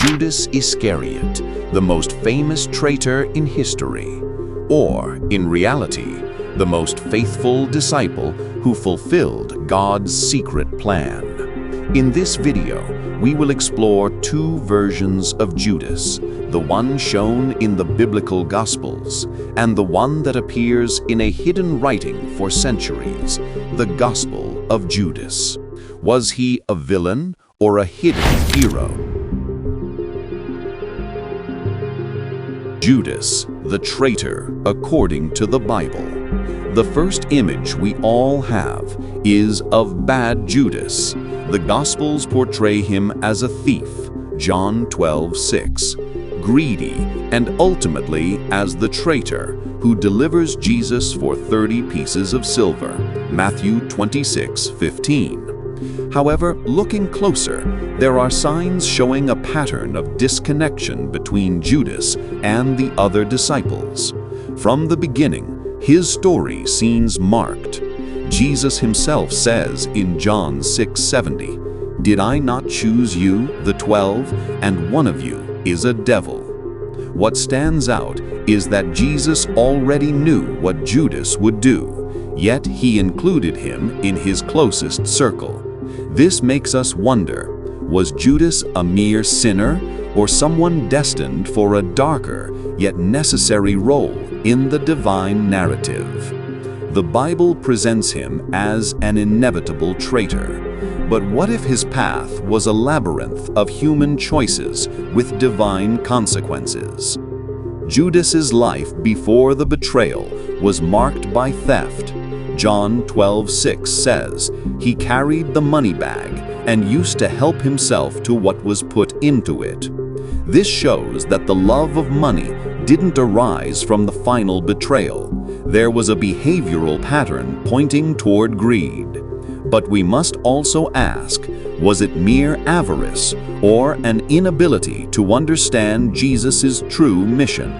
Judas Iscariot, the most famous traitor in history, or, in reality, the most faithful disciple who fulfilled God's secret plan. In this video, we will explore two versions of Judas, the one shown in the biblical Gospels and the one that appears in a hidden writing for centuries, the Gospel of Judas. Was he a villain or a hidden hero? Judas, the traitor, according to the Bible. The first image we all have is of bad Judas. The Gospels portray him as a thief, John 12:6, greedy, and ultimately as the traitor who delivers Jesus for 30 pieces of silver, Matthew 26:15. However, looking closer, there are signs showing a pattern of disconnection between Judas and the other disciples. From the beginning, his story seems marked. Jesus himself says in John 6:70, "Did I not choose you, the 12, and one of you is a devil?" What stands out is that Jesus already knew what Judas would do, yet he included him in his closest circle. This makes us wonder, was Judas a mere sinner or someone destined for a darker yet necessary role in the divine narrative? The Bible presents him as an inevitable traitor. But what if his path was a labyrinth of human choices with divine consequences? Judas's life before the betrayal was marked by theft. John 12:6 says, "He carried the money bag and used to help himself to what was put into it." This shows that the love of money didn't arise from the final betrayal. There was a behavioral pattern pointing toward greed. But we must also ask, was it mere avarice or an inability to understand Jesus' true mission?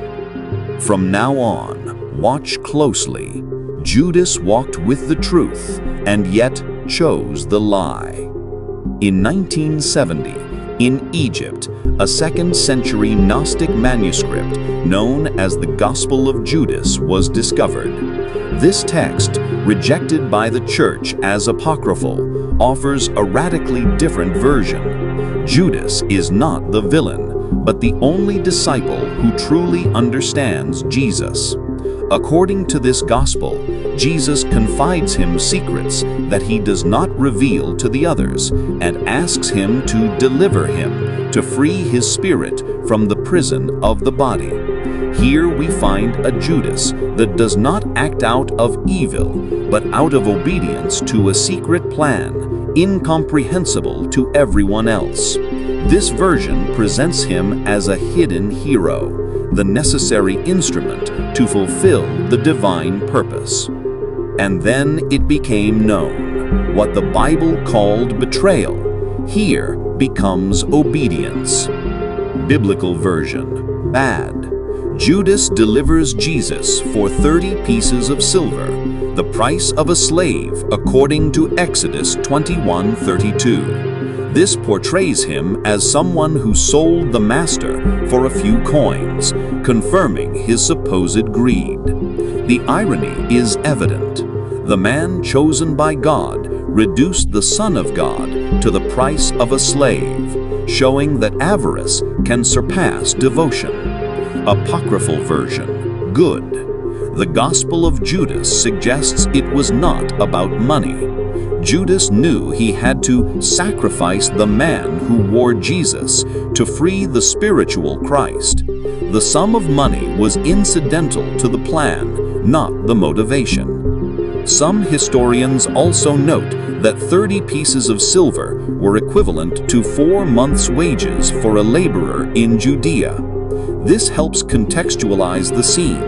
From now on, watch closely. Judas walked with the truth and yet chose the lie. In 1970, in Egypt, a 2nd century Gnostic manuscript known as the Gospel of Judas was discovered. This text, rejected by the Church as apocryphal, offers a radically different version. Judas is not the villain, but the only disciple who truly understands Jesus. According to this gospel, Jesus confides him secrets that he does not reveal to the others and asks him to deliver him, to free his spirit from the prison of the body. Here we find a Judas that does not act out of evil, but out of obedience to a secret plan, incomprehensible to everyone else. This version presents him as a hidden hero, the necessary instrument to fulfill the divine purpose. And then it became known. What the Bible called betrayal here becomes obedience. Biblical version, bad. Judas delivers Jesus for 30 pieces of silver, the price of a slave according to Exodus 21:32. This portrays him as someone who sold the master for a few coins, confirming his supposed greed. The irony is evident. The man chosen by God reduced the Son of God to the price of a slave, showing that avarice can surpass devotion. Apocryphal version, good. The Gospel of Judas suggests it was not about money. Judas knew he had to sacrifice the man who wore Jesus to free the spiritual Christ. The sum of money was incidental to the plan, not the motivation. Some historians also note that 30 pieces of silver were equivalent to 4 months' wages for a laborer in Judea. This helps contextualize the scene.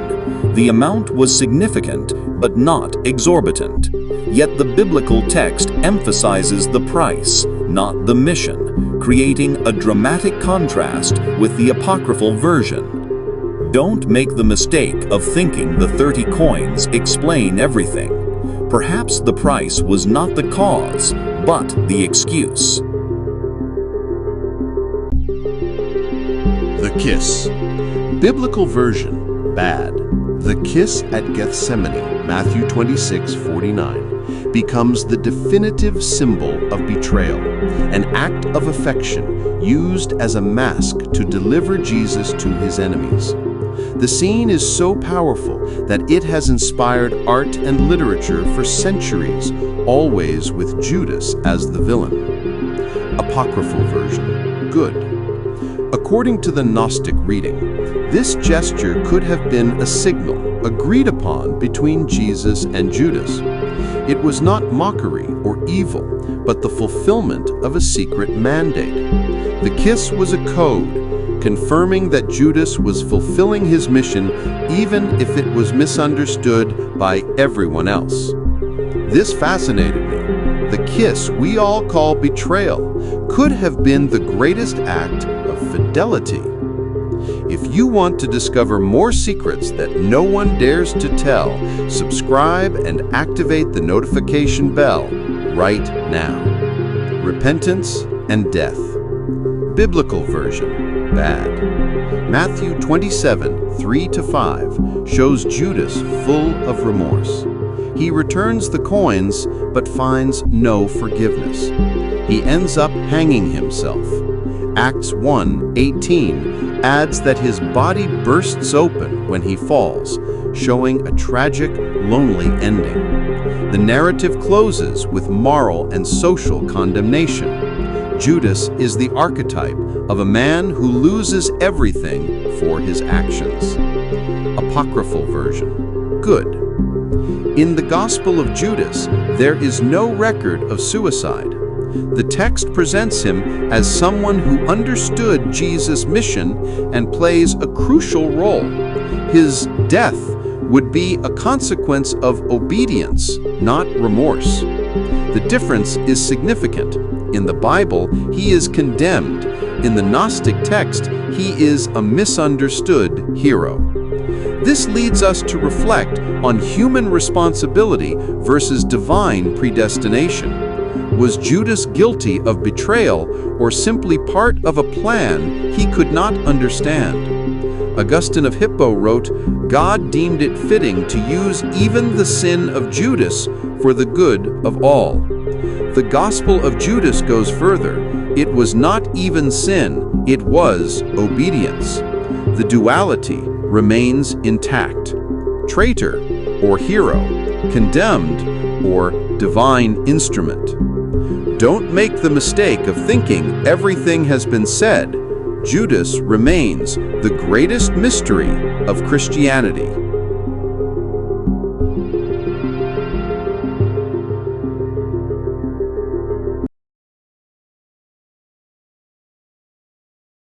The amount was significant, but not exorbitant. Yet the biblical text emphasizes the price, not the mission, creating a dramatic contrast with the apocryphal version. Don't make the mistake of thinking the 30 coins explain everything. Perhaps the price was not the cause, but the excuse. Kiss. Biblical version, bad. The kiss at Gethsemane, Matthew 26:49, becomes the definitive symbol of betrayal, an act of affection used as a mask to deliver Jesus to his enemies. The scene is so powerful that it has inspired art and literature for centuries, always with Judas as the villain. Apocryphal version, good. According to the Gnostic reading, this gesture could have been a signal agreed upon between Jesus and Judas. It was not mockery or evil, but the fulfillment of a secret mandate. The kiss was a code, confirming that Judas was fulfilling his mission even if it was misunderstood by everyone else. This fascinated me. The kiss we all call betrayal could have been the greatest act of fidelity. If you want to discover more secrets that no one dares to tell, subscribe and activate the notification bell right now. Repentance and death. Biblical version, bad. Matthew 27:3-5 shows Judas full of remorse. He returns the coins but finds no forgiveness. He ends up hanging himself. Acts 1:18 adds that his body bursts open when he falls, showing a tragic, lonely ending. The narrative closes with moral and social condemnation. Judas is the archetype of a man who loses everything for his actions. Apocryphal version, good. In the Gospel of Judas, there is no record of suicide. The text presents him as someone who understood Jesus' mission and plays a crucial role. His death would be a consequence of obedience, not remorse. The difference is significant. In the Bible, he is condemned. In the Gnostic text, he is a misunderstood hero. This leads us to reflect on human responsibility versus divine predestination. Was Judas guilty of betrayal or simply part of a plan he could not understand? Augustine of Hippo wrote, "God deemed it fitting to use even the sin of Judas for the good of all." The Gospel of Judas goes further. It was not even sin, it was obedience. The duality remains intact. Traitor or hero, condemned or divine instrument. Don't make the mistake of thinking everything has been said. Judas remains the greatest mystery of Christianity.